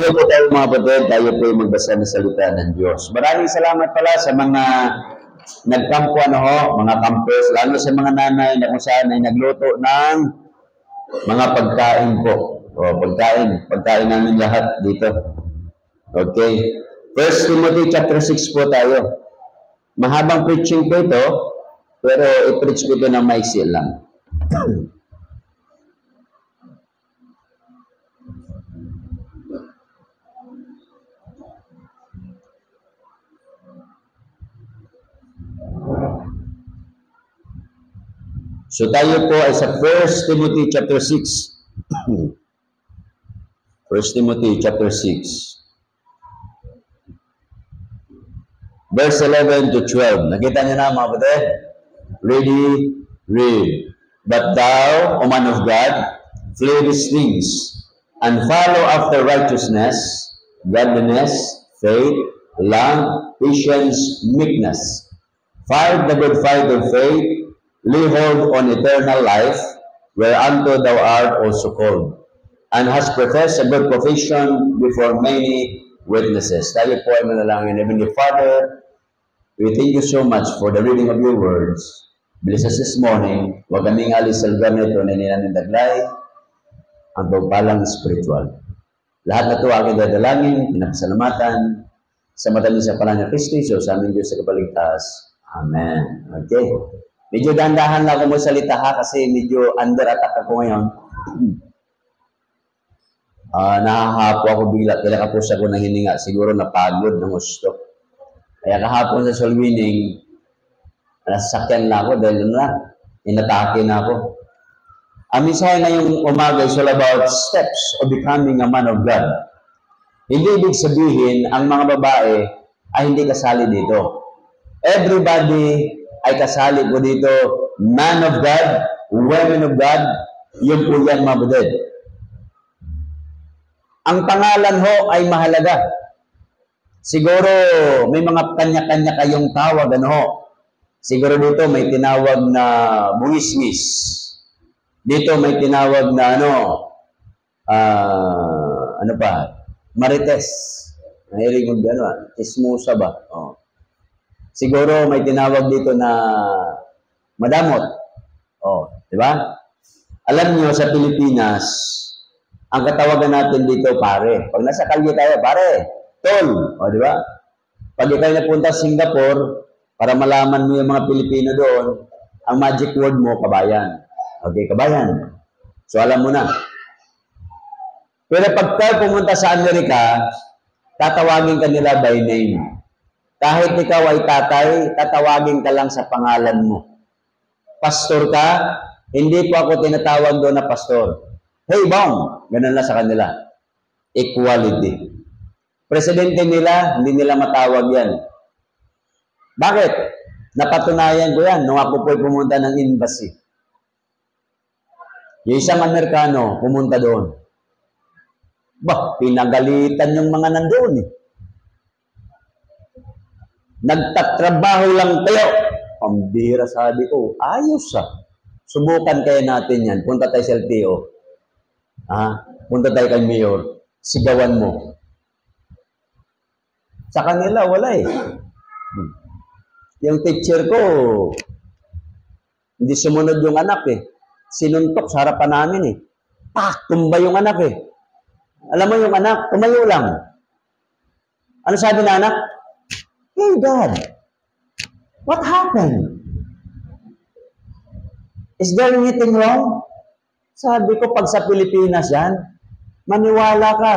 Hello po tayo mga kapatid, tayo po ay magbasa ng salita ng Diyos. Maraming salamat pala sa mga nagkampo, mga campers, lalo sa mga nanay na kung saan ay nagluto ng mga pagkain po. Pagkain namin lahat dito. Okay. 1 Timothy chapter 6 po tayo. Mahabang preaching po ito, pero i-preach ko ito ng maiksi lang. So tayo po ay sa 1 Timothy chapter 6. 1 Timothy chapter 6. Verse 11 to 12. Nakita niyo na mga kapatid? Ready? Read. But thou, O man of God, flee these things, and follow after righteousness, godliness, faith, love, patience, meekness. Fight the good fight of faith, lay hold on eternal life, whereunto thou art also called, and hast professed a good profession before many witnesses. Tayo po ay manalangin. Heavenly Father, we thank you so much for the reading of your words. Bless us this morning. Huwag kaming alis sa lugar nito na ninanin daglay ang pagpalang spiritual. Lahat na ito aking dadalangin, pinapasalamatan sa matamis sa pangalan ni Kristo Jesus, sa aming Diyos sa kapaligtas. Amen. Okay. Medyo dahan-dahan lang ako magsalita ha kasi medyo under attack ako ngayon. Nahahapo ako bigla. Kaya kapos ako ng hininga. Siguro napagod ng gusto. Kaya kahapon sa soul winning, nasasakyan na ako dahil inatake na ako. Ang mensahe na yung umaga is all about steps of becoming a man of God. Hindi ibig sabihin ang mga babae ay hindi kasali dito. Everybody ay kasali po dito, man of God, women of God, yun po yan mga kapatid. Ang pangalan ho ay mahalaga. Siguro may mga kanya-kanya kayong tawag, Siguro dito may tinawag na buwisngis. Dito may tinawag na marites. Mahilig tismusa ba? Oh. Siguro may tinawag dito na madamot. Oh, di ba? Alam niyo sa Pilipinas, ang katawagan natin dito pare. Pag nasa kalye tayo, pare, tol. O, di ba? Pag ikaw napunta sa Singapore, para malaman mo yung mga Pilipino doon, ang magic word mo, kabayan. Okay, kabayan. So, alam mo na. Pero pag tayo pumunta sa Amerika, tatawagin ka nila by name. Kahit ikaw ay tatay, tatawagin ka lang sa pangalan mo. Pastor ka, hindi po ako tinatawag doon na pastor. Hey, bong! Ganun lang sa kanila. Equality. Presidente nila, hindi nila matawag yan. Bakit? Napatunayan ko yan nung ako po'y pumunta ng embassy. Yung isang Amerikano, pumunta doon. Pinagalitan yung mga nandoon eh. Nagtatrabaho lang kayo. Pambira, sabi ko, ayos Subukan kaya natin yan. Punta tayo sa LTO. Punta tayo kay Mayor. Sigawan mo. Sa kanila, wala eh. Yung teacher ko, hindi sumunod yung anak eh. Sinuntok sa harapan namin eh. Tumba yung anak eh. Alam mo yung anak, tumayo lang. Ano sabi na anak? Hey, Dad, what happened? Is there anything wrong? Sabi ko, pag sa Pilipinas yan, maniwala ka.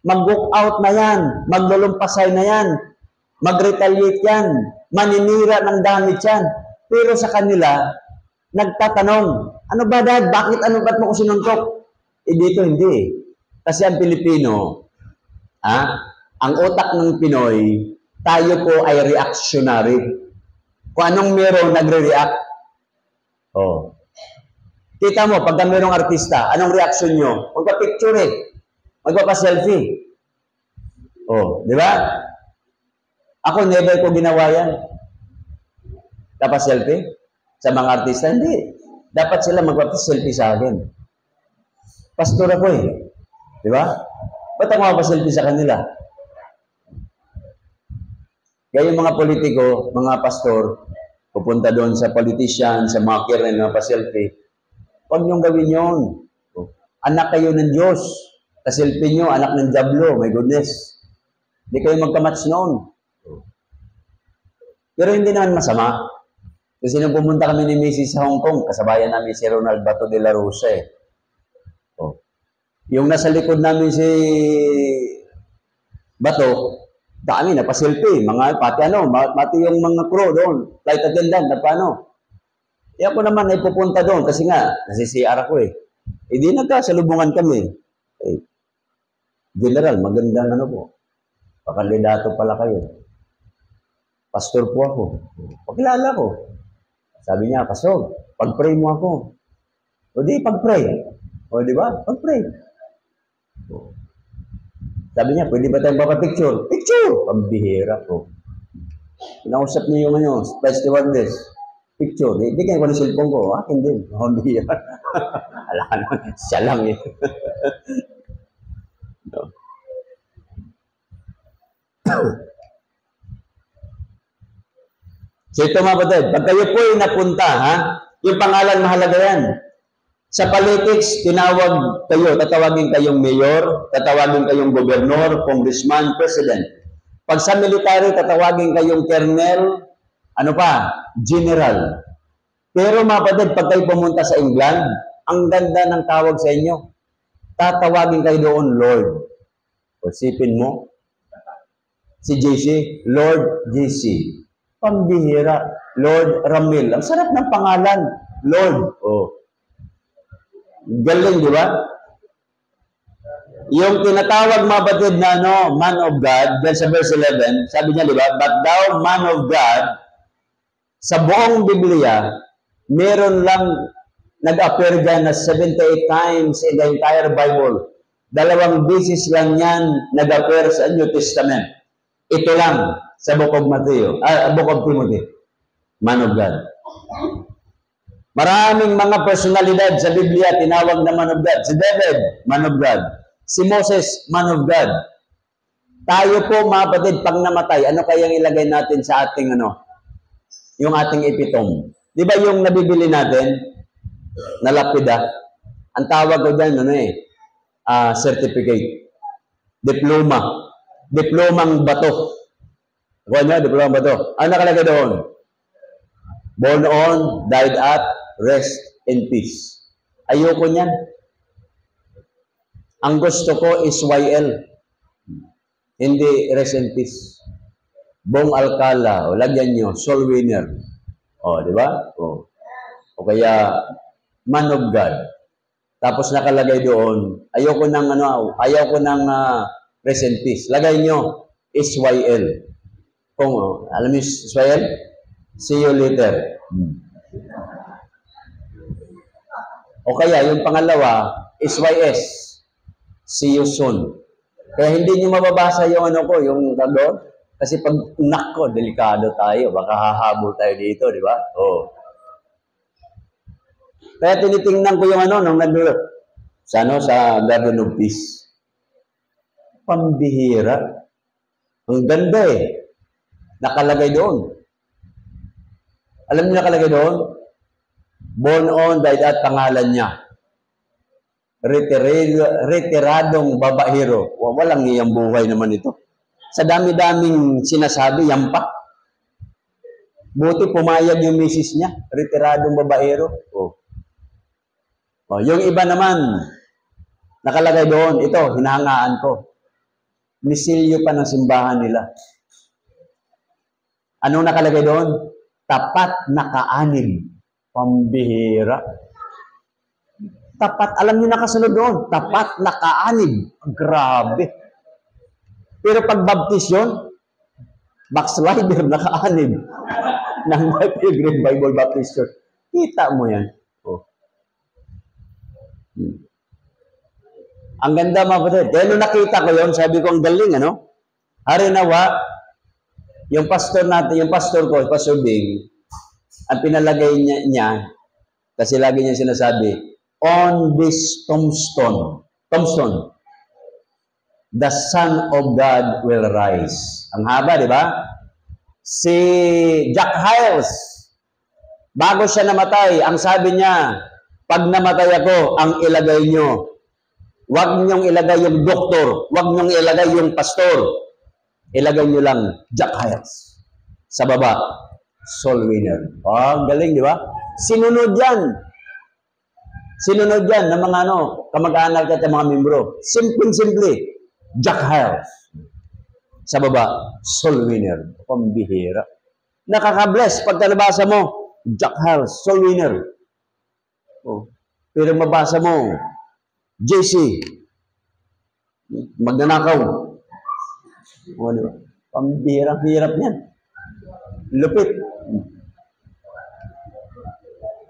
Mag-walk out na yan. Maglulumpasay na yan. Mag-retaliate yan. Maninira ng damit yan. Pero sa kanila, nagtatanong, ano ba Dad? Ba't mo ko sinuntok? Dito hindi. Kasi ang Pilipino, ang utak ng Pinoy, tayo po ay reactionary. Kung anong meron, nagre-react. Oh. Kita mo, pagka merong artista, anong reaction nyo? Magpa-picture eh. Magpa-selfie. Oh, di ba? Ako, never ko ginawa yan. Selfie? Sa mga artista, hindi. Dapat sila magpa-selfie sa akin. Pastor ako eh. Di ba? Ba't ako mapasilpi sa kanila? Kaya yung mga politiko, mga pastor, pupunta doon sa politician, sa mga kirin na pasilpi, huwag niyong gawin yun. Anak kayo ng Diyos. Kasilpi niyo, anak ng Diablo. My goodness. Hindi kayo magkamatch noon. Pero hindi naman masama. Kasi nung pumunta kami ni Mrs. sa Hong Kong, kasabayan namin si Ronald Bato de la Rosa eh. Oh. Yung nasa likod namin si Bato, dami napasilpi, mga pati yung mga crew doon, flight attendant, na paano. E ako naman ay pupunta doon kasi nga, nasi-CR ako eh. E di nagkasalubungan kami. Eh, General, magandang po. Pakandidato pala kayo. Pastor po ako. Pagkilala ko. Sabi niya, Pastor, pag-pray mo ako. O di, pag-pray. O di ba? Pag-pray. Sabi niya, pwede ba tayong papapicture? Picture! Pambihira ko. Pinausap niya yung Spice Stewardess. Picture. Bigyan ko ng cellphone ko. Akin din. Pambihira. Alam naman, siya lang eh. No. So ito mga kapatid, pag kayo po ay napunta, yung pangalan mahalaga yan. Sa politics, tinawag kayo, tatawagin kayong mayor, tatawagin kayong gobernador, congressman, president. Pag sa military, tatawagin kayong colonel, general. Pero mga kapatid, pag kayo pumunta sa England, ang ganda ng tawag sa inyo. Tatawagin kayo doon, Lord. O sipin mo, si JC, Lord JC. Pambihira, Lord Ramil. Ang sarap ng pangalan, Lord. Oh. Galing, di ba? Yung tinatawag mga batid na man of God, dahil sa verse 11, sabi niya, di ba? But thou, man of God, sa buong Biblia, meron lang nag-appear dyan na 78 times in the entire Bible. 2 beses lang yan nag-appear sa New Testament. Ito lang sa Book of Book of Timothy, man of God. Maraming mga personalidad sa Biblia tinawag na man of God. Si David, man of God. Si Moses, man of God. Tayo po, mga kapatid, pag namatay, ano kayang ilagay natin sa ating yung ating epitome? Di ba yung nabibili natin na lapida? Ang tawag ko dyan, certificate. Diploma. Diplomang bato. Diplomang bato. Ano nakalagay doon? Born on, died at, rest in peace. Ayoko niyan. Ang gusto ko is YL. Hindi rest in peace. Bong Alcala, lagyan nyo, soul winner. Di ba? O kaya, man of God. Tapos nakalagay doon, ayoko ng rest in peace. Lagay nyo, SYL. Kung, alam niyo SYL? See you later. O kaya, yung pangalawa, SYS. See you soon. Kaya hindi nyo mababasa yung yung doon. Kasi pag nako, delikado tayo. Baka hahabol tayo dito, di ba? Kaya tinitingnan ko yung nung nagdulo. Sa Garden of Peace. Pambihira. Ang ganda eh. Nakalagay doon. Alam niyo nakalagay doon? Born on, died at pangalan niya. Retiradong babaero. Walang niyang buhay naman ito. Sa dami-daming sinasabi, yan pa. Buti pumayag yung misis niya. Retiradong babaero. Yung iba naman, nakalagay doon, ito, hinahangaan ko. Misilyo pa ng simbahan nila. Anong nakalagay doon? Tapat na kaanib. Pambihira. Tapat, alam niyo nakasunod doon. Tapat na kaanib. Grabe. Pero pag baptisyon, backslider na kaanib. Ng Pilgrim Bible Baptist Church. Kita mo yan. Ang ganda mga kapatid. Kaya nung nakita ko yun, sabi ko, ang galing, Harinawa, yung pastor natin, yung pastor ko, Pastor Bing, ang pinalagay niya, kasi lagi niya sinasabi, on this tombstone, the Son of God will rise. Ang haba, di ba? Si Jack Hyles, bago siya namatay, ang sabi niya, pag namatay ako, ang ilagay nyo. Huwag niyong ilagay yung doktor, huwag niyong ilagay yung pastor. Ilagay nyo lang Jack Hyles. Sa baba, soul winner. Oh, galing, di ba? Sinunod yan. Sinunod yan ng mga kamag-anak at mga membro. Simple-simple. Jack Hyles. Sa baba, soul winner. Pambihira. Nakaka-bless pagka nabasa mo, Jack Hyles, soul winner. Oh. Pero mabasa mo, JC, magnanakaw. Oh, diba? Pambihirap-hirap niyan. Lupit.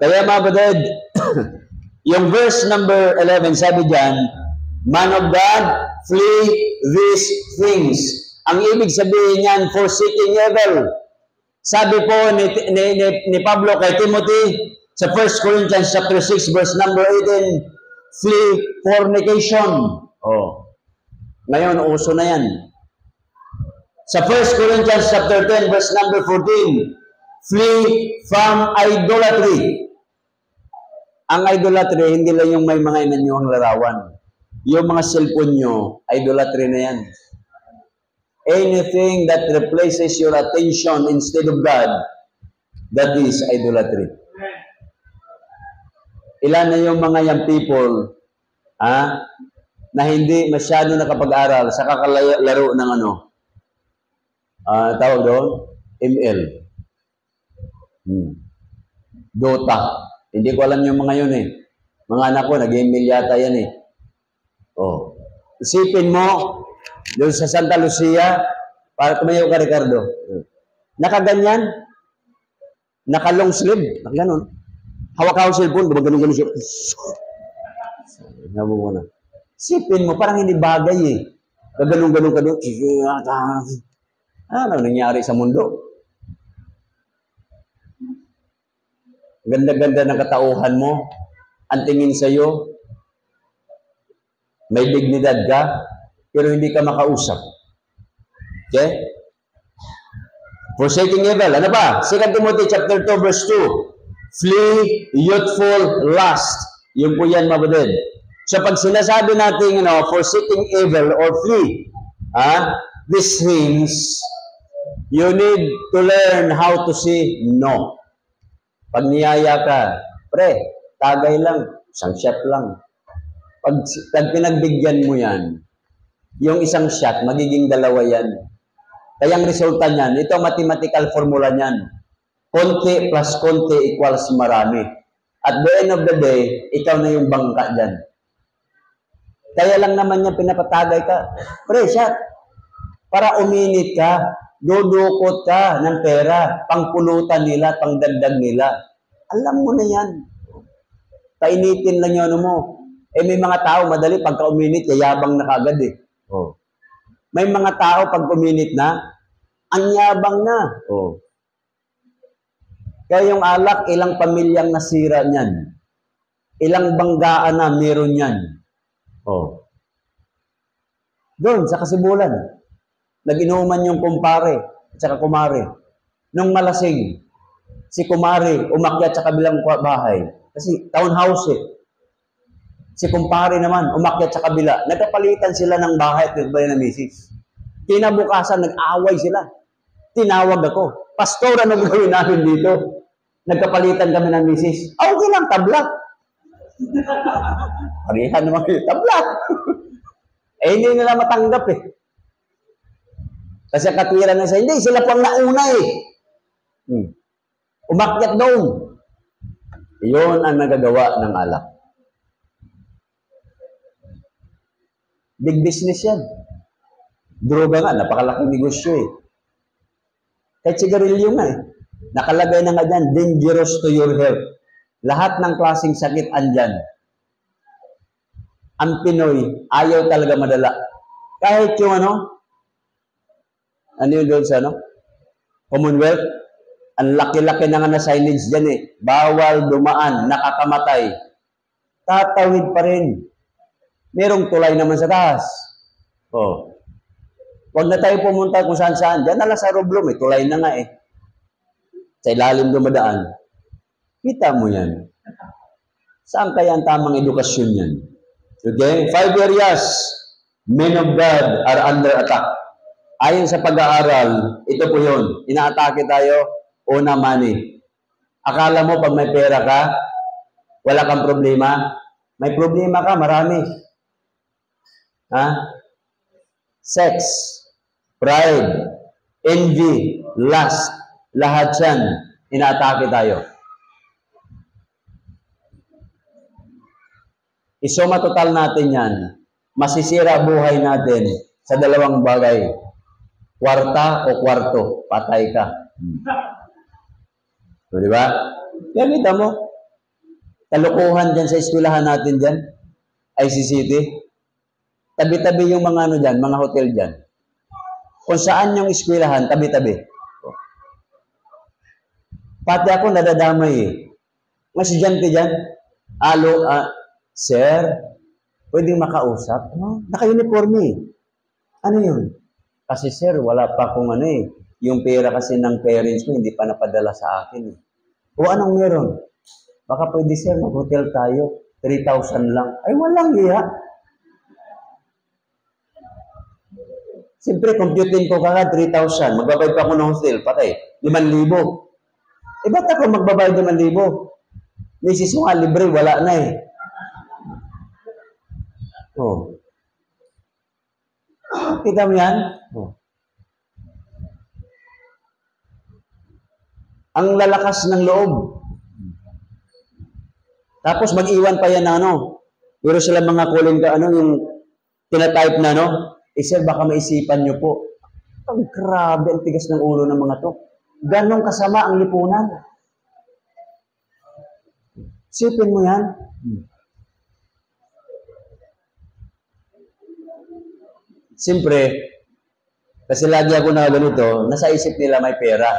Kaya mga badad, yung verse number 11, sabi dyan, Man of God, flee these things. Ang ibig sabihin niyan, forsaking evil. Sabi po ni Pablo kay Timothy, sa 1 Corinthians chapter 6, verse number 18, flee fornication. Oh. Ngayon, uso na yan. Sa 1 Corinthians chapter 10, verse number 14, flee from idolatry. Ang idolatry, hindi lang yung may mga inanyuhang larawan. Yung mga cellphone nyo, idolatry na yan. Anything that replaces your attention instead of God, that is idolatry. Ilan na yung mga young people na hindi masyado nakapag-aral sa kakalaro ng tawag doon, ML. Dota. Hindi ko alam yung mga yun eh. Mga anak ko, nag-ML yata yan eh. Oh. Isipin mo, doon sa Santa Lucia, para tumayo ka, Ricardo. Nakaganyan, naka-long sleeve, nakaganon. Hawak-hawak cellphone, gumagano-gano siya. Sabi mo na. Isipin mo, parang hindi bagay eh. Gaganong-ganong ka doon. Ano nangyari sa mundo? Ganda-ganda ng katauhan mo. Ang tingin sa'yo, may dignidad ka, pero hindi ka makausap. Okay? Forsaking evil. Ano ba? 2 Timothy chapter 2, verse 2. Flee youthful lust. Yun po yan, mabadid. So pag sinasabi natin, forsaking evil or flee, these things, you need to learn how to say no. Pag niyaya ka, pre, tagay lang, isang shot lang. Pag pinagbigyan mo yan, yung isang shot, magiging dalawa yan. Kaya ang resulta niyan, ito ang mathematical formula niyan. Konti plus konti equals marami. At the end of the day, ikaw na yung bangka dyan. Kaya lang naman niya pinapatagay ka. Pre, shot. Para uminit ka, dudukot ka ng pera, pangpulutan nila, pangdagdag nila. Alam mo na yan. Painitin lang yun mo. May mga tao, madali, pagka uminit, yayabang na kagad eh. Oh. May mga tao, pag uminit na, ang yabang na. Oh. Kaya yung alak, ilang pamilyang nasira niyan. Ilang banggaan na meron niyan. Oh. Doon, sa Kasibulan, nag-inuman yung kumpare at saka kumare. Nung malasing, si kumare umakyat sa kabilang bahay. Kasi townhouse eh. Si kumpare naman, umakyat sa kabila. Nagkapalitan sila ng bahay at nagbayan ng misis. Kinabukasan, nag-away sila. Tinawag ako. Pastor, ano gawin namin dito? Nagkapalitan kami ng misis. Okay lang, tabla. Parihan naman kayo, tabla. Hindi nila matanggap eh. Kasi katwiran na sa hindi, sila po ang nauna eh. Umakyat doon. Iyon ang nagagawa ng alak. Big business yan. Droga nga, napakalaking negosyo eh. Kahit sigarilyo nga eh. Nakalagay na nga dyan, dangerous to your health. Lahat ng klaseng sakit andyan. Ang Pinoy, ayaw talaga madala. Kahit yung ano yun doon sa Commonwealth, ang laki-laki na nga na signage dyan eh. Bawal dumaan, nakakamatay. Tatawid pa rin. Merong tulay naman sa taas. Oh. Huwag na tayo pumunta kung saan-saan. Diyan na lang sa Roblo, may tulay na nga eh. Sa ilalim dumadaan. Kita mo yan. Saan kaya ang tamang edukasyon yan? Okay? 5 areas, men of God are under attack. Ayon sa pag-aaral, ito po yun. Inaatake tayo, una, money. Akala mo pag may pera ka, wala kang problema? May problema ka, marami. Ha? Sex, pride, envy, lust, lahat yan, inaatake tayo. Isoma total natin yan, masisira buhay natin sa dalawang bagay. Kwarta o kwarto, patay ka. So, di ba? Kaya kita mo, kalukuhan dyan sa eskwelahan natin dyan, ICCT. Tabi-tabi yung mga ano dyan, mga hotel dyan. Kung saan yung eskwelahan, tabi-tabi. Pati ako nadadamay eh. Mga estudyante dyan, sir, pwedeng makausap? No? Naka-uniforme eh. Ano yun? Kasi sir, wala pa akong ano eh. Yung pera kasi ng parents ko, hindi pa napadala sa akin eh. O anong meron? Baka pwede sir, mag-hotel tayo. 3,000 lang. Ay, walang iya. Siyempre, computing ko kagad 3,000. Magbabayad pa ako ng hotel, patay. 5,000. Eh, ba't ako magbabayad 5,000? May sisunga, libre, wala na eh. Oh. Kita mo yan? Oh. Ang lalakas ng loob. Tapos mag-iwan pa yan na ano. Pero sila mga calling ka, ano, yung tinatype na, no? Eh, sir, baka maisipan nyo po. Ang grabe, ang tigas ng ulo ng mga to. Ganong kasama ang lipunan. Sipin mo yan. Siyempre, kasi lagi ako na ganito, nasa isip nila may pera.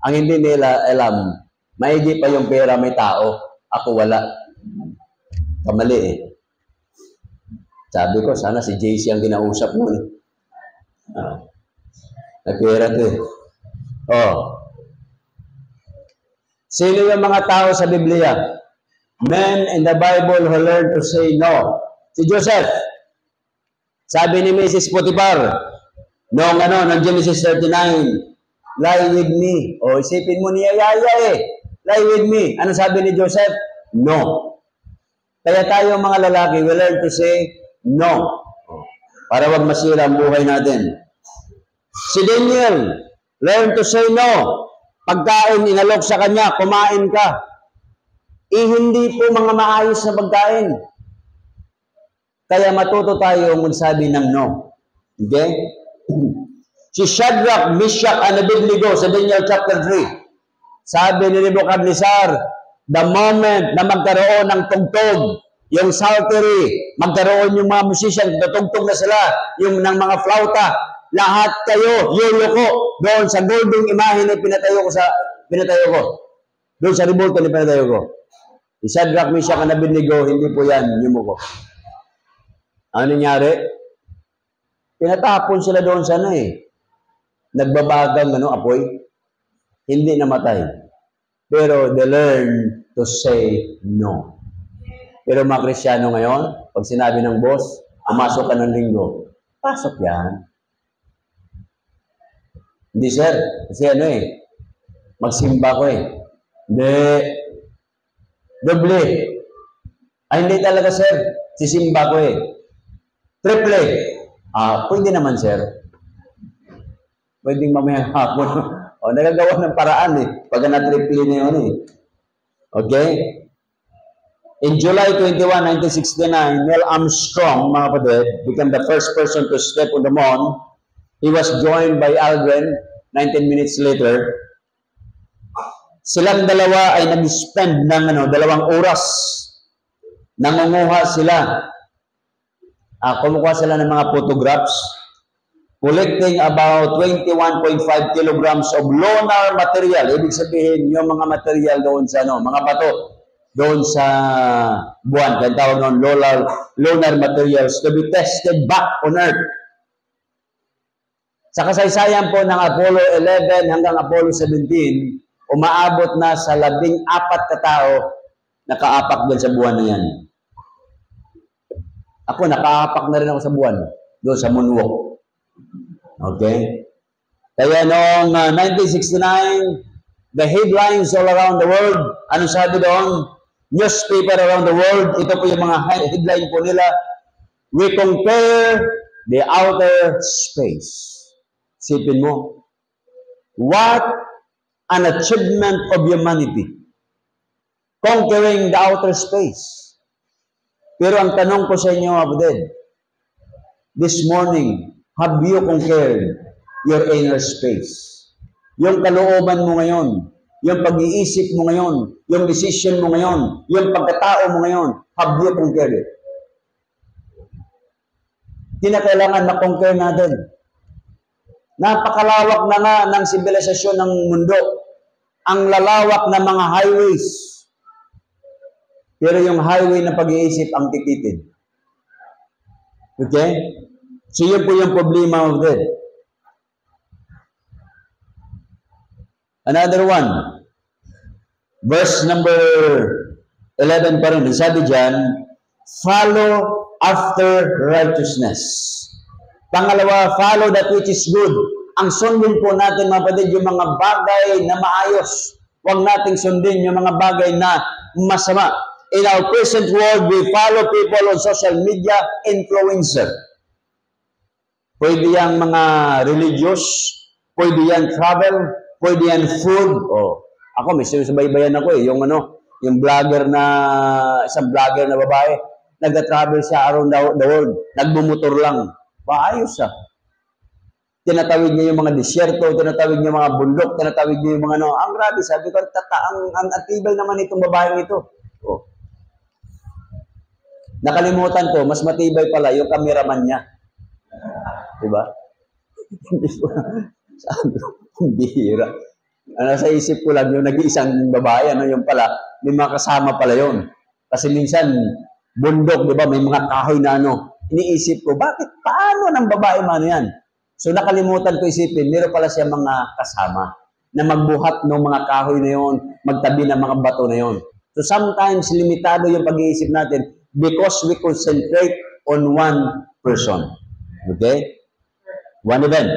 Ang hindi nila alam, maigi pa yung pera may tao. Ako wala. Kamali eh. Sabi ko, sana si JC ang ginausap mo. Nagpera to eh. Oh. Sino yung mga tao sa Biblia? Men in the Bible who learn to say no. Si Joseph. Sabi ni Mrs. Potiphar, noong Genesis 39, lie with me. O isipin mo niya, yaya eh. Lie with me. Ano sabi ni Joseph? No. Kaya tayo mga lalaki, we learn to say no. Para wag masira ang buhay natin. Si Daniel, learn to say no. Pagkain, inalok sa kanya, kumain ka. Hindi po mga maayos na pagkain. Kaya matuto tayo magsabi ng no. Okay? Si Shadrach, Meshach, and Abednego sa Daniel chapter 3. Sabi ni Nebuchadnezzar, the moment na magkaroon ng tugtog, yung psaltery, magkaroon yung mga musician, tutugtog na sila, yung ng mga flauta, lahat kayo, yuluko, doon sa goldeng imahe na pinatayo ko. Doon sa revolto na pinatayo ko. Si Shadrach, Meshach, and Abednego, hindi po yan, yumuko. Ano nangyari? Pinatapon sila doon sa nagbabagang apoy. Hindi namatay. Pero they learn to say no. Pero mga Kristiyano ngayon, pag sinabi ng boss, pumasok ka ng linggo, pasok yan. Hindi sir, kasi magsimba ko eh. Hindi. Doble. Ay hindi talaga sir, sisimba ko eh. Triple. Pwede naman, sir. Pwedeng mamayang hapon. Nagagawa ng paraan eh. Pag na-triple na yun eh. Okay? In July 21, 1969, Neil Armstrong, mga kapatid, became the first person to step on the moon. He was joined by Aldrin 19 minutes later. Silang dalawa ay nag-spend ng 2 oras. Nangunguha sila. Kumukuha sila ng mga photographs, collecting about 21.5 kilograms of lunar material. Ibig sabihin, yung mga material doon sa mga bato. doon sa buwan. Kaya tawag noon lunar materials to be tested back on Earth. Sa kasaysayan po ng Apollo 11 hanggang Apollo 17, umaabot na sa 14 katao nakaapak doon sa buwan na yan. Ako, nakaapak na rin ako sa buwan, doon sa moonwalk. Okay? Kaya noong 1969, the headlines all around the world, ano sabi doon? Newspaper around the world, ito po yung mga headline po nila, we compare the outer space. Sipin mo, what an achievement of humanity. Conquering the outer space. Pero ang tanong ko sa inyo, Abdel, this morning, have you conquered your inner space? Yung kalooban mo ngayon, yung pag-iisip mo ngayon, yung decision mo ngayon, yung pagkatao mo ngayon, have you conquered it? Kinakailangan na-conquer natin. Napakalawak na nga ng sibilisasyon ng mundo. Ang lalawak na mga highways. Pero yung highway na pag-iisip ang tititid. Okay? So yun po yung problema of that. Another one. Verse number 11 pa rin. Sabi dyan, follow after righteousness. Pangalawa, follow that which is good. Ang sundin po natin, mga kapatid, yung mga bagay na maayos. Huwag nating sundin yung mga bagay na masama. In our present world, we follow people on social media, influencer. Pwede yan mga religious, pwede yan travel, pwede yan food. Oh, ako, may sinusubaybayan ako eh. Yung vlogger na, isang vlogger na babae, nag-travel siya around the world. Nagmumotor lang. Paayos siya. Tinatawid niya yung mga disyerto, tinatawid niya yung mga bundok, tinatawid niya yung mga ang grabe, sabi ko, ang atibay naman itong babaeng ito. Oh. Nakalimutan ko, mas matibay pala yung cameraman niya. Diba? Sabi ko, bihira. Sa isip ko lang, yung nag-iisang babae, yung pala, may mga kasama pala yun. Kasi minsan, bundok, diba, may mga kahoy na iniisip ko, paano ng babae man yan? So nakalimutan ko isipin, meron pala siya mga kasama na magbuhat ng mga kahoy na yon, magtabi ng mga bato na yon. So sometimes limitado yung pag-iisip natin because we concentrate on one person. Okay? One event.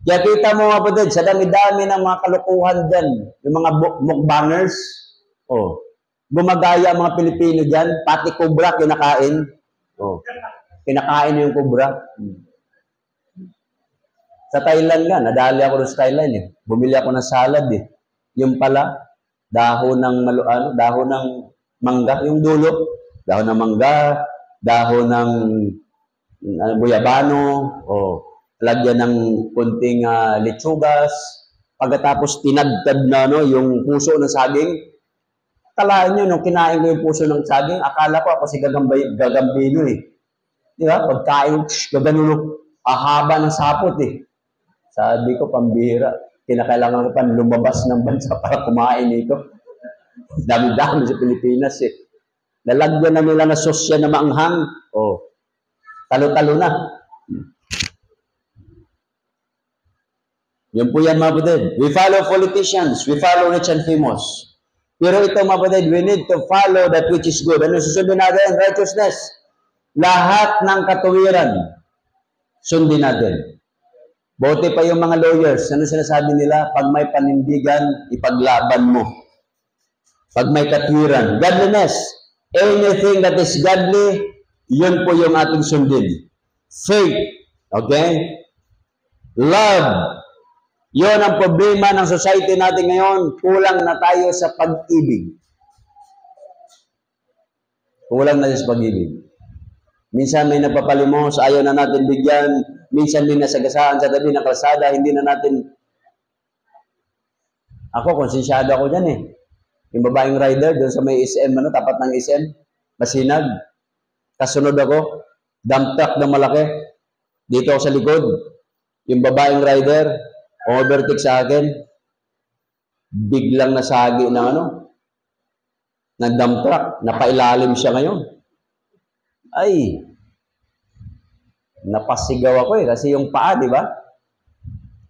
Kaya kita mo mga kapatid, sa dami-dami ng mga kalukuhan dyan, yung mga mukbangers, gumagaya mga Pilipino dyan, pati kubra kinakain. Kinakain yung kubra. Sa Thailand nga, nadali ako sa Thailand eh. Bumili ako ng salad eh. Yung pala, dahon ng mangga, yung dulo. Dahon ng mangga, dahon ng buyabano, lagyan ng kunting lechugas. Pagkatapos tinagtad na yung puso ng saging. Kalaan nyo, nung kinain ko yung puso ng saging, akala ko ako si Gagambino eh. Di ba? Pagkain, gaganuno, ahaba ng sapot eh. Sabi ko, pambihira. Kinakailangan ko pa lumabas ng bansa para kumain ito. Dami-dami sa Pilipinas eh. Lalagyan na nila na sosya na maanghang. Talo-talo na. Yun po yan mga kapatid. We follow politicians. We follow rich and famous. Pero ito mga kapatid, we need to follow that which is good. Ano susundin natin? Righteousness. Lahat ng katuwiran, sundin natin. Buti pa yung mga lawyers, ano sinasabi nila? Pag may panindigan, ipaglaban mo. Pag may katwiran, godliness, anything that is godly, yun po yung ating sundin. Faith, okay? Love, yun ang problema ng society natin ngayon. Kulang na tayo sa pag-ibig. Kulang na sa pag-ibig. Minsan may napapalimos, ayaw na natin bigyan. Minsan may nasagasaan sa tabi ng kalsada, hindi na natin. Ako, konsensyado ako dyan eh. Yung babaeng rider, doon sa may SM, tapat ng SM, masinag. Kasunod ako, dump truck na malaki. Dito ako sa likod. Yung babaeng rider, overtake sa akin. Biglang nasagi ng ng dump truck. Napailalim siya ngayon. Ay, napasigaw ako kasi yung paa, di ba?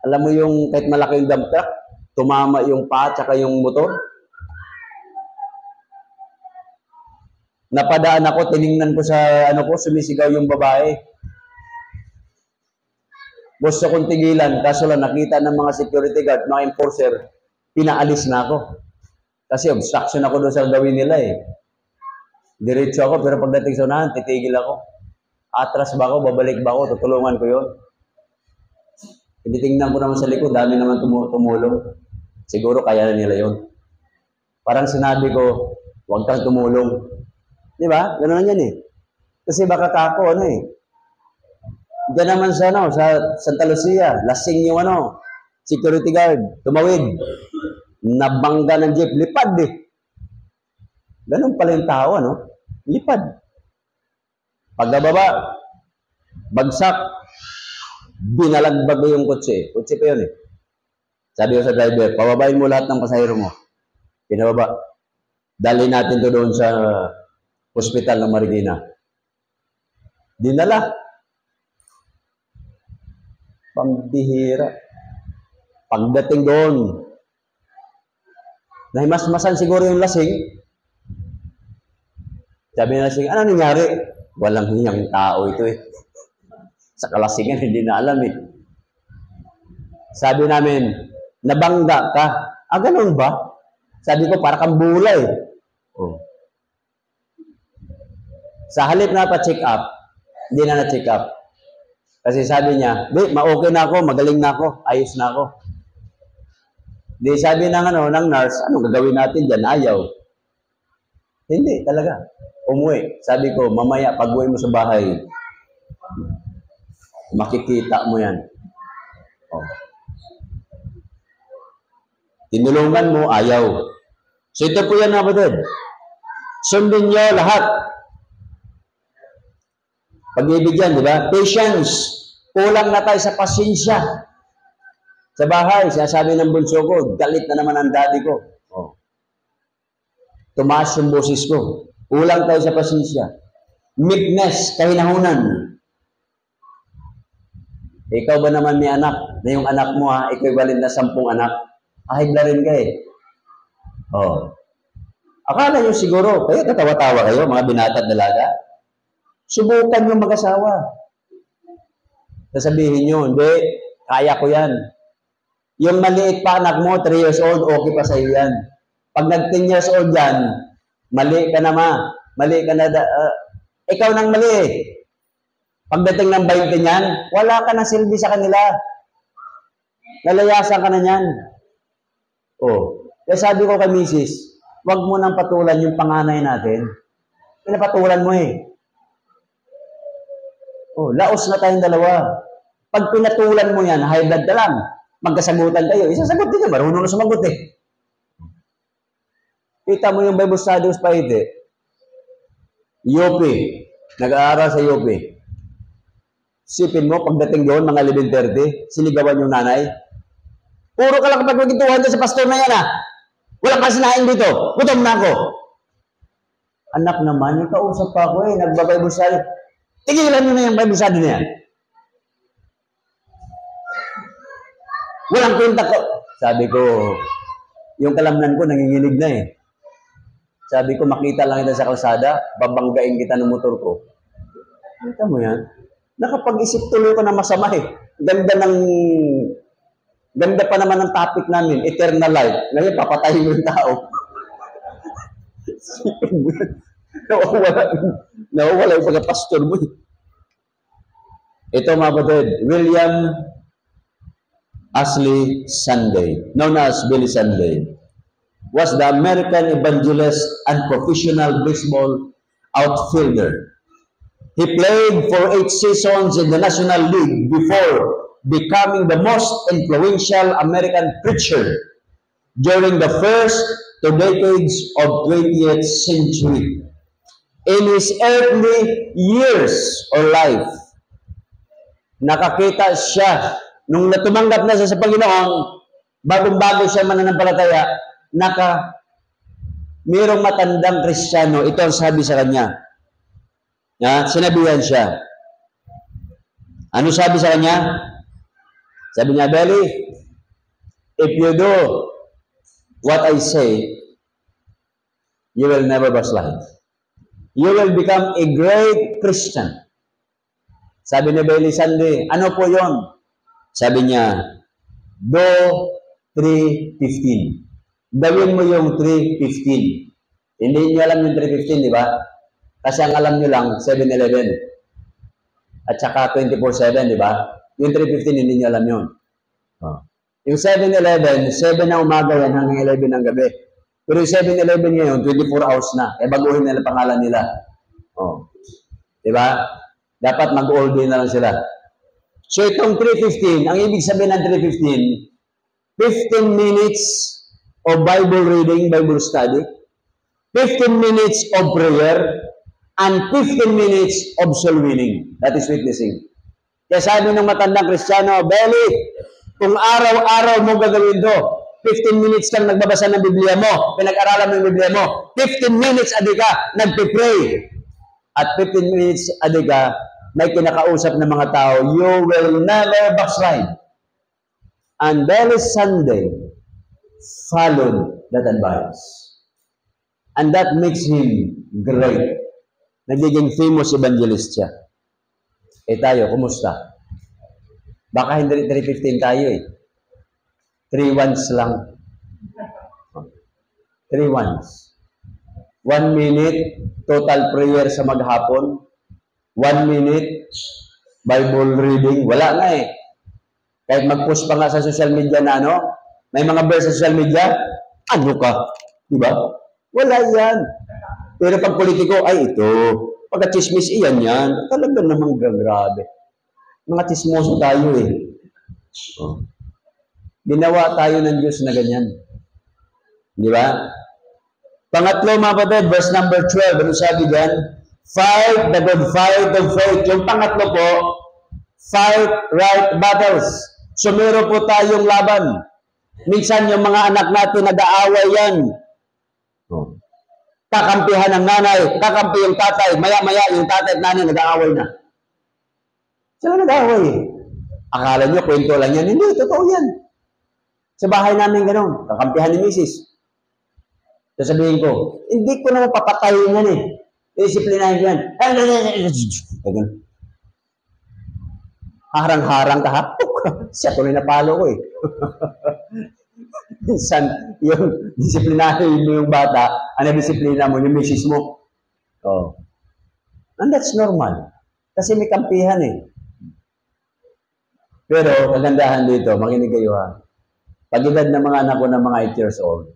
Alam mo yung kahit malaki yung dump truck, tumama yung paa at yung motor. Napadaan ako, tiningnan ko sa sumisigaw yung babae. Gusto kong tigilan, kaso lang nakita ng mga security guard, mga enforcer, pinaalis na ako. Kasi obstruction ako doon sa gawin nila eh. Diretso ako, pero pagdating sa unahan, titigil ako. Atras ba ako, babalik ba ako, tutulungan ko yun. Tingnan ko naman sa likod, dami naman tumulong. Siguro kaya na nila yun. Parang sinabi ko, huwag kang tumulong. Di ba? Gano'n yan eh. Kasi baka kako, Diyan naman sa Santa Lucia, lasing yung security guard, tumawid. Nabangga ng jeep, lipad eh. Ganun pala yung tao, Lipad. Pagkababa, bagsak, binalagbag yung kotse. Kotse pa yun eh. Sabi ko sa driver, pababayin mo lahat ng pasahero mo. Pinababa. Dali natin to doon sa hospital ng Marikina. Dinala. Pambihira. Pagdating doon, nahimasmasan siguro yung lasing. Sabi na lasing, ano nangyari? Walang hiyang tao ito eh. Sa kalasingan, hindi na alam eh. Sabi namin, nabangga ka. Ganun ba? Sabi ko, para kang bulay. Oh. Sa halip na pa-check up, hindi na na-check up. Kasi sabi niya, di, ma-okay na ako, magaling na ako, ayos na ako. Di sabi ng nurse, anong gagawin natin dyan? Ayaw. Hindi, talaga. Umuwi. Sabi ko, mamaya, pag-uwi mo sa bahay, makikita mo yan. Oh. Tinulungan mo, ayaw. So ito po yan, kapatid. Sundin nyo lahat. Pagbibigyan, di ba? Patience. Kulang na tayo sa pasensya. Sa bahay, sinasabi ng bunso ko, galit na naman ang daddy ko. Oh. Tumaas yung boses ko. Kulang tayo sa pasensya. Meekness, kahinahunan. Ikaw ba naman may anak? Na yung anak mo equivalent na 10 anak. Ahigla rin ka eh. Oh. Akala nyo siguro, kayo katawa-tawa kayo, mga binata at dalaga. Subukan nyo mag-asawa. Sasabihin nyo, hindi, kaya ko yan. Yung maliit pa anak mo, 3 years old, okay pa sa'yo yan. Pag nag-10 years old yan, mali ka na mali ka na, ikaw nang mali eh. Pagdating ng 20 niyan, wala ka na silbi sa kanila. Nalayasan ka na niyan. Oh. Kaya sabi ko kay Mrs., wag mo nang patulan yung panganay natin. Pinapatulan mo eh. Oh, laos na tayong dalawa. Pag pinatulan mo yan, high blood ka lang. Magkasagutan kayo. Isasagot din ka, marunong na sumagot eh. Kita mo yung Bible Studies pa ito. UP. Nag-aaral sa UP. Sipin mo, pagdating doon, mga 11:30, sinigawan yung nanay. Puro ka lang kapag magkituhan sa pastor na yan Walang kasinain dito. Gutom na ako. Anak naman, yung kausap pa ako nagba-Bible Studies. Tigilan nyo na yung Bible Studies na yan. Walang kwenta ko. Sabi ko, yung kalamnan ko, nanginginig na eh. Sabi ko, makita lang kita sa kalsada, babanggain kita ng motor ko. Kita mo yan? Nakapag-isip tuloy ko na masama eh. Ganda pa naman ng topic namin, eternal life. Ngayon, papatayin mo yung tao. Nawawala yung pagka-pastor mo. Ito mga batid, William Ashley Sunday, known as Billy Sunday, was the American evangelist and professional baseball outfielder. He played for 8 seasons in the National League before becoming the most influential American preacher during the first 2 decades of 20th century. In his earthly years or life, nakakita siya, nung natumanggap na siya sa Panginoon, bagong-bago siya mananampalataya, mayroong matandang Kristiyano, ito ang sabi sa kanya. Sinabihan siya. Ano sabi sa kanya? Sabi niya, Belly, if you do what I say, you will never backslide. You will become a great Christian. Sabi ni Belly Sunday, ano po yon? Sabi niya, do 3:15. Gawin mo yung 3:15. Hindi niyo alam yung 3:15, di ba? Kasi ang alam niyo lang, 7-Eleven. At saka 24/7, di ba? Yung 3:15, hindi niyo alam yun. Yung 7-Eleven, 7 na umaga yan hanggang 11 ng gabi. Pero yung 7-Eleven ngayon, 24 hours na. Baguhin nila pangalan nila. Di ba? Dapat mag-all day na lang sila. So itong 3:15, ang ibig sabihin ng 3:15, 15 minutes of Bible reading, Bible study, 15 minutes of prayer, and 15 minutes of soul winning. That is witnessing. Kaya sabi ng matandang Kristiyano, Belly, kung araw-araw mo gagawin to, 15 minutes kang nagbabasa ng Biblia mo, pinag-aralan mo yung Biblia mo, 15 minutes adi ka, nagpipray. At 15 minutes adi ka, may kinakausap ng mga tao, you will never backslide. And Belly Sunday followed that advice. And that makes him great. Nagiging famous evangelist siya. Tayo, kumusta? Baka hindi 3:15 tayo 3 ones lang. 3 ones. 1 minute, total prayer sa maghapon. 1 minute, Bible reading. Wala nga Kahit mag-post pa nga sa social media na may mga verse sa social media, ano ka? Diba? Wala yan. Pero pag politiko, ay ito. Pagka-chismis, iyan yan. Talaga namang grabe. Mga chismoso tayo Ginawa tayo ng Diyos na ganyan. Di ba? Pangatlo, mga kapatid, verse number 12. Ano sabi dyan? Fight the good fight of faith. Yung pangatlo po, fight right battles. So, meron po tayong laban. Minsan, yung mga anak natin nag-aaway yan. Kakampihan ng nanay, kakampi yung tatay, maya-maya yung tatay at nanay nag-aaway na. Sila nag-aaway Akala nyo, kwento lang yan. Hindi, totoo yan. Sa bahay namin gano'n, kakampihan ni Mrs. Sasabihin ko, hindi ko naman papatayin yan Disiplinahin ko yan. Harang-harang ka, hapok. Siya tuloy na palo ko Minsan, yung disiplinahin mo yung bata, ang disiplina mo, yung misis mo. And that's normal. Kasi may kampihan Pero, kagandahan dito, makinig kayo Pag edad ng mga anak ko ng mga 8 years old,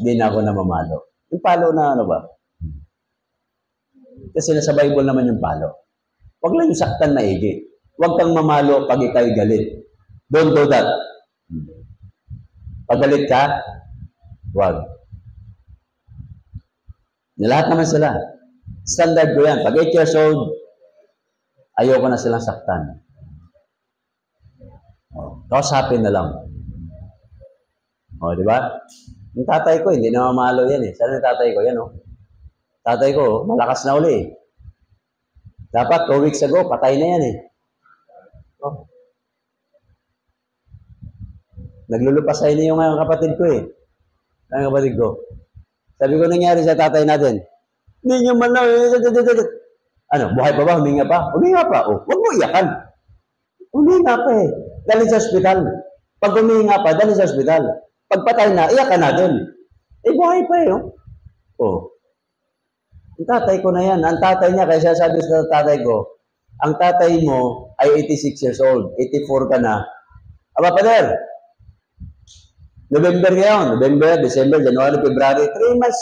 di na ako namamalo. Yung palo na ba? Kasi nasa Bible naman yung palo. Huwag lang yung saktan maigi. Huwag kang mamalo pag ikaw'y galit. Don't do that. Pag galit ka, huwag. Lahat naman sila. Standard ko yan. Pag 8 years old, ayoko na silang saktan. Kausapin na lang. Di ba? Yung tatay ko, hindi na mamalo yan Saan yung tatay ko? Yan Tatay ko, malakas na uli Dapat 2 weeks ago, patay na yan Naglulupasay na yung kapatid ko Ang kapatid ko. Sabi ko, nangyari sa tatay natin. Hindi nyo man lang. Buhay pa ba? Huminga pa? Huminga pa. Huwag mo iyakan. Huminga pa Dali sa ospital. Pag huminga pa, dali sa ospital. Pag patay na, iyakan natin. Buhay pa Ang tatay ko na yan. Ang tatay niya, kaya sabi sa tatay ko, ang tatay mo ay 86 years old. 84 ka na. Aba, Pader, November ngayon. November, December, January, February. 3 months,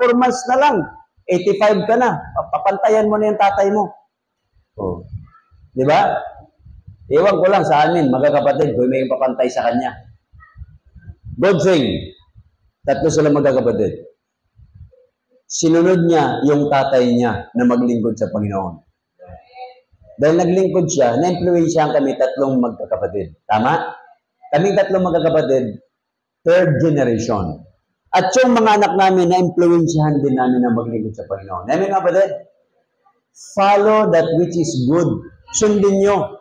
4 months na lang. 85 ka na. Papantayan mo na yung tatay mo. Di ba? Iwan ko lang sa amin, magkakapatid, kung may papantay sa kanya. Good thing. 3 sila magkakapatid. Sinunod niya yung tatay niya na maglingkod sa Panginoon. Dahil naglingkod siya, na-influensyahan kami 3 magkakapatid. Tama? Kaming 3 magkakapatid, 3rd generation. At yung mga anak namin, na-influensyahan din namin na maglingkod sa Panginoon. Amen nga ba din? Follow that which is good. Sundin nyo.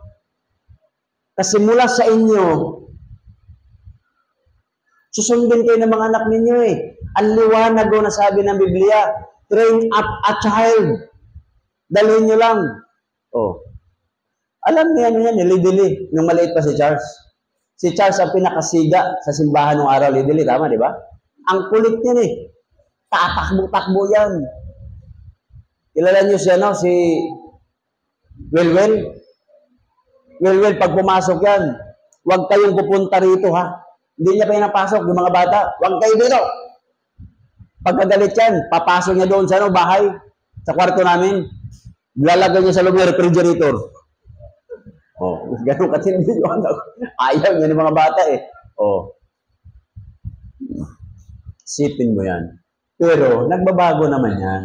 Kasi mula sa inyo, susundin kayo ng mga anak ninyo eh. Ang liwanag o nasabi ng Biblia, train up a child. Dalhin nyo lang. Oh. Alam niya yan, nilidili, nung maliit pa si Charles. Si Charles ang pinakasiga sa simbahan ng araw, lidili, tama, di ba? Ang kulit niya eh. Tatakbo-takbo yan. Kilala niyo siya, no? Si Wilwell. Wilwell, pag pumasok yan, huwag kayong pupunta rito, ha? Hindi niya pa napasok, yung mga bata. Huwag kayo dito. Pagkagalit yan, papasok niya doon sa bahay, sa kwarto namin. Lalagay niya sa loob ng refrigerator. Oh, ganun katindi yun. Ayaw niya ng mga bata eh. Oh. Sipin mo yan. Pero, nagbabago naman yan.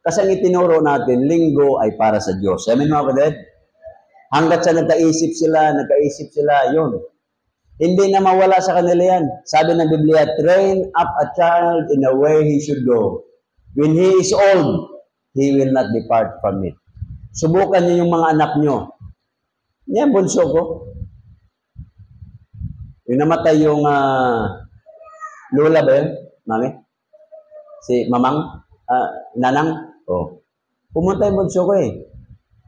Kasi ang itinuro natin, linggo ay para sa Diyos. Amen mga kapatid? Hanggat sa nagkaisip sila, yun. Hindi na mawala sa kanila yan. Sabi ng Biblia, train up a child in the way he should go. When he is old, he will not depart from it. Subukan niyo yung mga anak niyo. Yan, bunso ko. Yung namatay yung lola ba yun? Mami? Si mamang? Nanang? Oh. Pumunta yung bunso ko eh.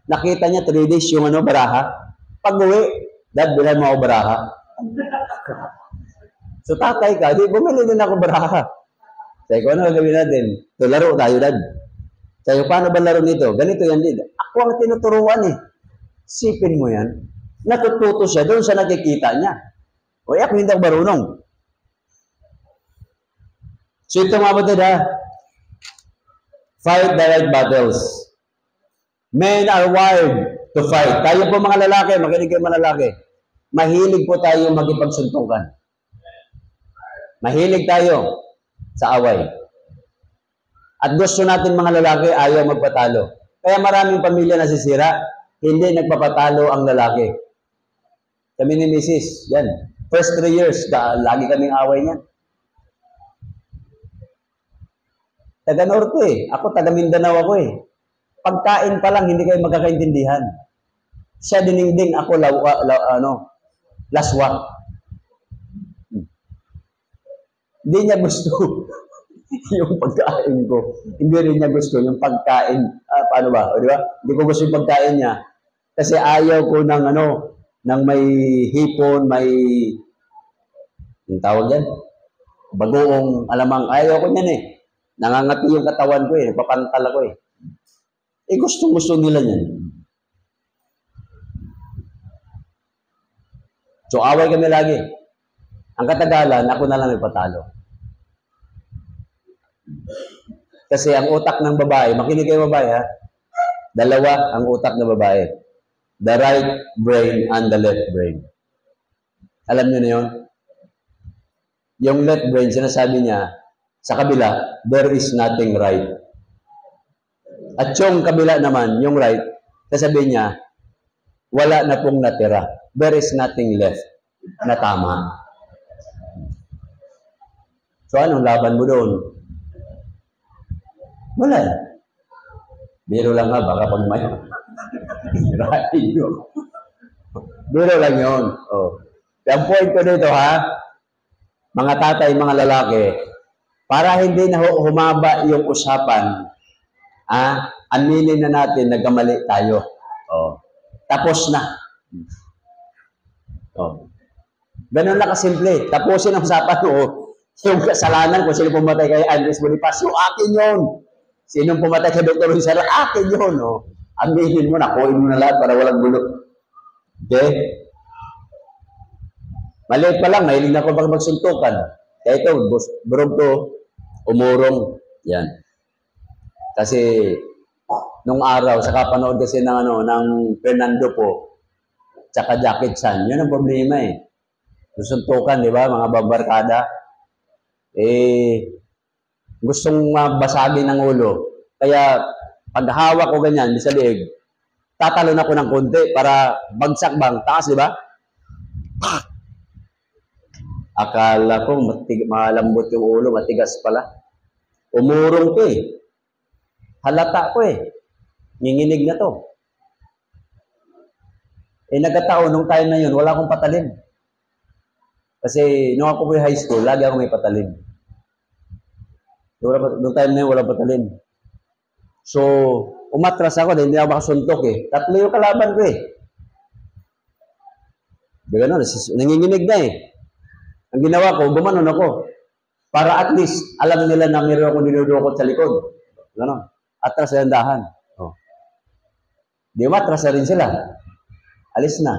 Nakita niya 3 days yung baraha. Pag-uwi, Dad, bilhan mo ako baraha. So tatay ka, di bumili din ako baraha. Sabi ko, ano gagawin natin? So, laro tayo, Dad. Sabi ko, paano ba laro nito? Ganito yan, Dad. Ako ang tinuturuan eh. Sipin mo yan. Natututo siya doon sa nakikita niya. O ako hindi ako marunong. So ito mga batid ha. Fight the right battles. Men are wired to fight. Tayo po mga lalaki, makinig kayo mga lalaki. Mahilig po tayo magipagsuntukan. Mahilig tayo sa away. At gusto natin mga lalaki, ayaw magpatalo. Kaya maraming pamilya nasisira, hindi nagpapatalo ang lalaki. Kami ni Mrs. Yan. First 3 years, lagi kaming away niyan. Taga Norte eh. Ako taga Mindanao ako eh. Pagkain pa lang, hindi kayo magkakaintindihan. Siya diningding, ako laswa. Hindi niya gusto yung pagkain ko. Hindi rin niya gusto yung pagkain. Paano ba? O, di ba? Hindi ko gusto yung pagkain niya. Kasi ayaw ko ng ng may hipon, may yung tawag yan, bagoong alamang. Ayaw ko niyan eh. Nangangati yung katawan ko eh. Nagpapantal ako eh. Eh gusto nila yan. So away kami lagi. Ang katagalan, ako na lang nagpatalo. Kasi ang utak ng babae, makinig kayo babae ha, dalawa ang utak ng babae. The right brain and the left brain. Alam niyo na yun? Yung left brain, sinasabi niya, sa kabila, there is nothing right. At yung kabila naman, yung right, sasabihin niya, wala na pong natira. There is nothing left na tama. So anong laban mo doon? Wala. Biro lang nga, baka pag may radio. Biro lang yun. Oh. Ang point ko dito ha, mga tatay, mga lalaki, para hindi na humaba yung usapan, aminin na natin nagkamali tayo. Oh. Tapos na. Oh. Ganun lang kasimple. Tapusin ang usapan mo. Yung kasalanan kung sino pumatay kay Andres Bonifacio, akin yun. Sinong pumatay kay Dr. Rizal, akin yun. Oh. Aminin mo, nakuhin mo na lahat para walang gulo. Okay? Maliit pa lang, mahilig na ako magsuntukan. Kaya ito, burog to, umurong. Yan. Kasi, nung araw, sa kapanood kasi ng Fernando po, tsaka Jackie Chan, yun ang problema eh. Susuntukan, di ba, mga babarkada. Gustong mabasagin ng ulo. Kaya, pag hawak ko ganyan, di sa liig, tatalon ako ng konti para bagsak bang, taas, di ba? Akala ko malambot yung ulo, matigas pala. Umurong ko eh. Halata ko eh. Nginginig na to. Eh nagkataon, nung time na yun, wala akong patalim. Kasi nung ako po high school, lagi ako may patalim. Nung time na yun, wala patalim. So, umatras ako, dahil hindi ako makasuntok eh. 3 yung kalaban ko eh. Di gano'n, nanginginig na eh. Ang ginawa ko, gumanon ako. Para at least, alam nila na meron akong dinudukot sa likod. Gano'n. Atras na yung dahan. Oh. Di umatras na rin sila. Alis na.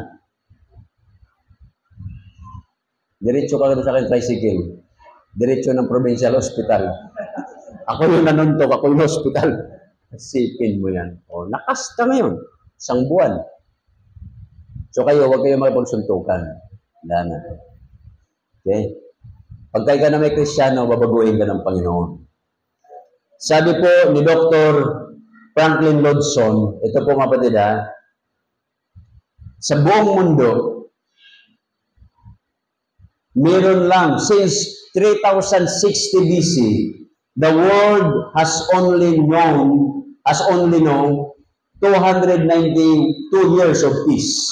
Diretso ka sa akin tricycle. Diretso ng provincial hospital. Ako yung nanuntok, ako yung hospital. Sipin mo yan. O, nakasta ngayon. 1 buwan. So kayo, huwag kayo magpagsuntukan. Wala na. Okay? Pag kayo ka na may Kristiyano, babaguhin ka ng Panginoon. Sabi po ni Dr. Franklin Lodson, ito po mga kapatid ha, sa buong mundo, meron lang, since 3060 BC, the world has only known 292 years of peace.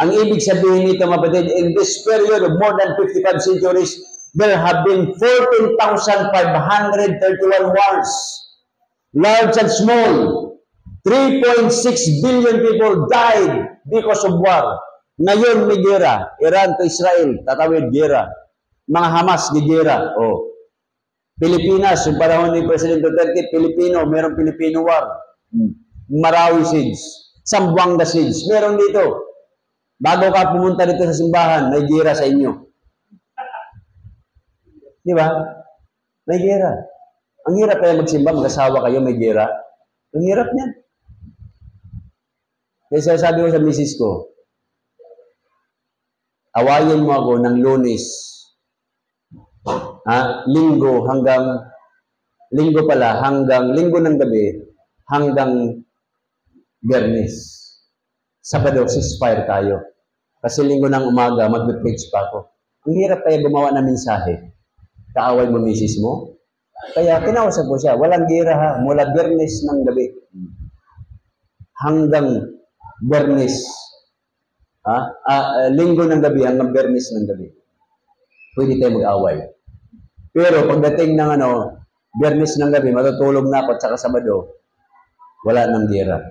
Ang ibig sabihin nito, mga kapatid, in this period of more than 55 centuries, there have been 14,531 wars, large and small. 3.6 billion people died because of war. Ngayon, may gera. Iran to Israel, tatawid gera. Mga Hamas, gera. Oh. Pilipinas, yung panahon ni President Duterte, Pilipino, mayroong Filipino war. Marawi Siege. Zamboanga Siege. Meron dito. Bago ka pumunta dito sa simbahan, may gera sa inyo. Di ba? May gera. Ang hirap kaya magsimba, mag-asawa kayo, may gera. Ang hirap niyan. Kaya sabi ko sa misis ko, awayin mo ako ng Lunes, linggo ng gabi, hanggang Biyernes. Sabado, ceasefire tayo. Kasi linggo ng umaga, mag-preach pa ako. Ang hirap kaya gumawa ng mensahe. Kaaway mo misis mo. Kaya kinausap ko siya, walang gira ha, mula Biyernes ng gabi. Hanggang Biyernes. Linggo ng gabi hanggang Biyernes ng gabi. Pwede tayo mag-away. Pero pagdating ng Biyernes ng gabi, matutulog na ako at saka Sabado, wala nang gira.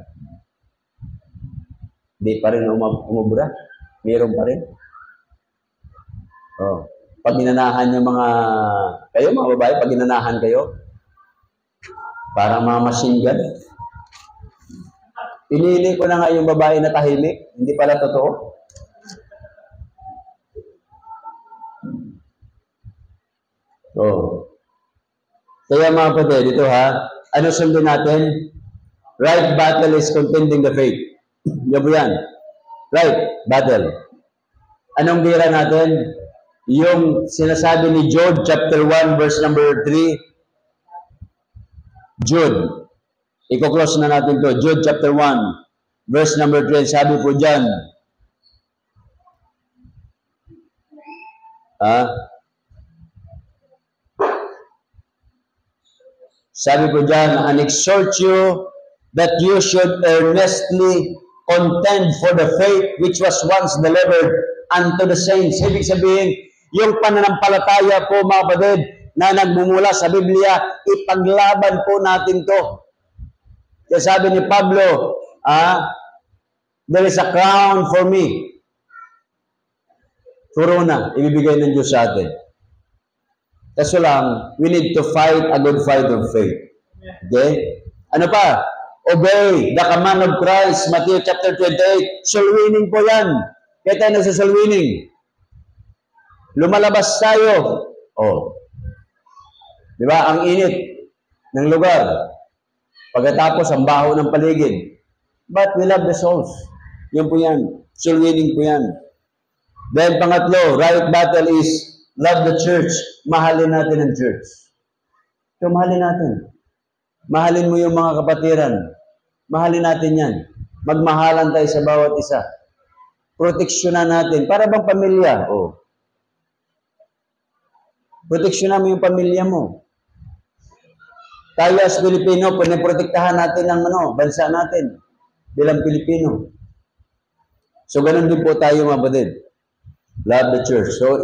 Di pa rin umubra. Meron pa rin. Oh. Pag ginanahan yung kayo mga babae, pag ginanahan kayo, parang mga machine gun. Pinili ko na nga yung babae na tahimik, hindi pala totoo. Oh. Kaya mga kapatid, dito ha, ano sundin natin? Right battle is contending the faith. Yan po yan. Right battle. Anong gira natin? Yung sinasabi ni Jude chapter 1 verse number 3. Jude. Iko-close na natin to. Jude chapter 1 verse number 3. Sabi po dyan. Sabi po dyan, and exhort you that you should earnestly contend for the faith which was once delivered unto the saints. Ibig sabihin, yung pananampalataya po mga kapatid na nagmumula sa Biblia, ipaglaban po natin to. Kaya sabi ni Pablo, there is a crown for me. Corona, ibibigay ng Diyos sa atin. Kaso lang, we need to fight a good fight of faith. Okay? Ano pa? Obey the command of Christ, Matthew chapter 28. Soul winning po yan. Kaya tayo nasa soul winning. Lumalabas tayo. Oh. Di ba? Ang init ng lugar. Pagkatapos, ang baho ng paligid. But we love the souls. Yan po yan. Soul winning po yan. Then, pangatlo, right battle is love the church. Mahalin natin ang church. So, mahalin natin. Mahalin mo yung mga kapatiran. Mahalin natin yan. Magmahalan tayo sa bawat isa. Proteksyonan natin. Para bang pamilya? Oh. Proteksyonan mo yung pamilya mo. Tayo as Pilipino, piniprotektahan natin ang bansa natin bilang Pilipino. So, ganun din po tayo, mga kapatid. Love the church. So,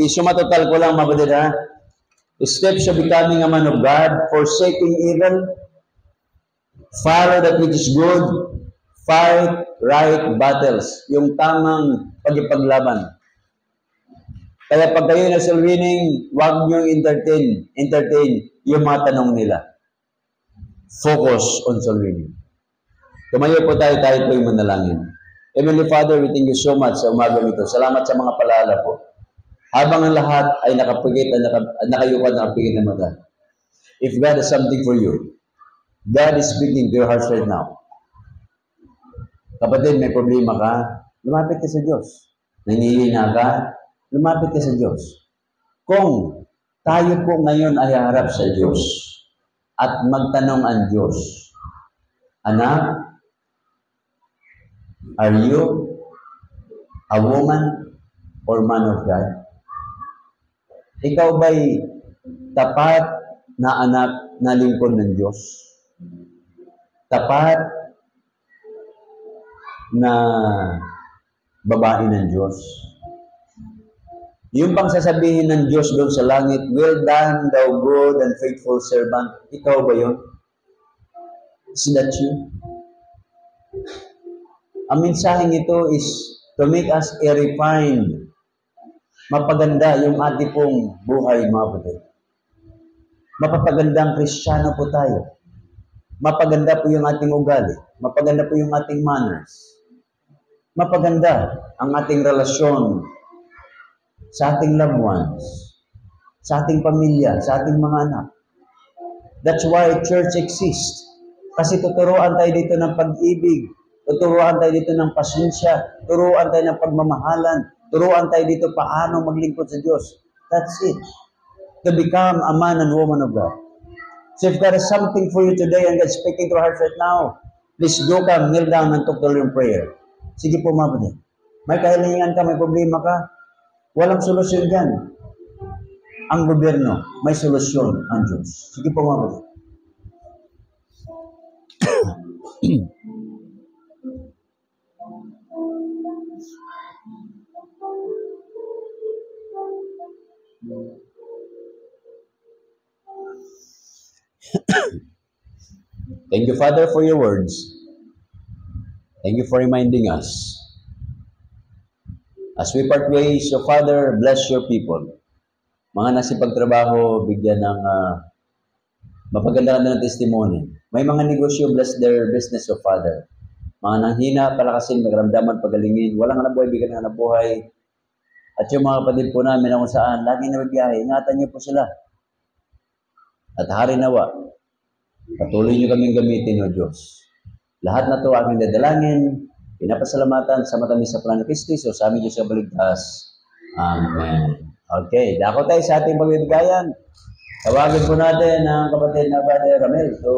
isumatotal ko lang, mga kapatid, ha? Steps of becoming a man of God, forsaking evil, follow that which is good, fight right battles. Yung tamang pagipaglaban. Kaya pag kayo na soul winning, huwag nyo entertain yung mga tanong nila. Focus on soul winning. Tumayo po tayo po yung manalangin. Heavenly Father, we thank you so much sa umaga nito. Salamat sa mga palaala po. Habang ang lahat ay nakapigit at nakayukad, nakapigit na mata. If God has something for you, God is speaking to your hearts right now. Kapatid, may problema ka, lumapit ka sa Diyos. Nanghihina ka, lumapit ka sa Diyos. Kung tayo po ngayon ay harap sa Diyos at magtanong ang Diyos, Anak, are you a woman or man of God? Ikaw ba'y tapat na anak na lingkod ng Diyos? Tapat na babae ng Diyos? Yung pang sasabihin ng Diyos doon sa langit, well done, thou good and faithful servant. Ikaw ba yun? Is that you? Ang mensaheng ito is to make us a refined, mapaganda yung ating pong buhay, mga kapatid. Mapapagandang Kristiyano po tayo. Mapaganda po yung ating ugali. Mapaganda po yung ating manners. Mapaganda ang ating relasyon sa ating loved ones, sa ating pamilya, sa ating mga anak. That's why church exists. Kasi tuturuan tayo dito ng pag-ibig, tuturuan tayo dito ng pasensya, turuan tayo ng pagmamahalan, turuan tayo dito paano maglingkod sa Diyos. That's it. To become a man and woman of God. So if there is something for you today and God's speaking to our hearts right now, please do come, kneel down and talk to Him in prayer. Sige po, mga kapatid. May kahilingan ka, may problema ka, walang solusyon dyan. Ang gobyerno, may solusyon ang Diyos. Sige po, mga kapatid. Thank you, Father, for your words. Thank you for reminding us. As we part ways, so Father, bless your people. Mga nasipagtrabaho, bigyan ng mapaganda ng testimony. May mga negosyo, bless their business, so Father. Mga nanghina, palakasin, magramdaman, pagalingin, walang nabuhay, bigyan ng nabuhay. At yung mga kapatid po namin na kung saan, lagi na magbiyahe, ingatan niyo po sila. At hari nawa, patuloy niyo kaming gamitin, O Diyos. Lahat na ito aking dadalangin, pinapasalamatan sa matamis sa plano Kristo, so sa amin Diyos sa baligtas. Amen. Okay, dako tayo sa ating pagbibigayan. Tawagin po natin ang kapatid na Brother Ramel. So,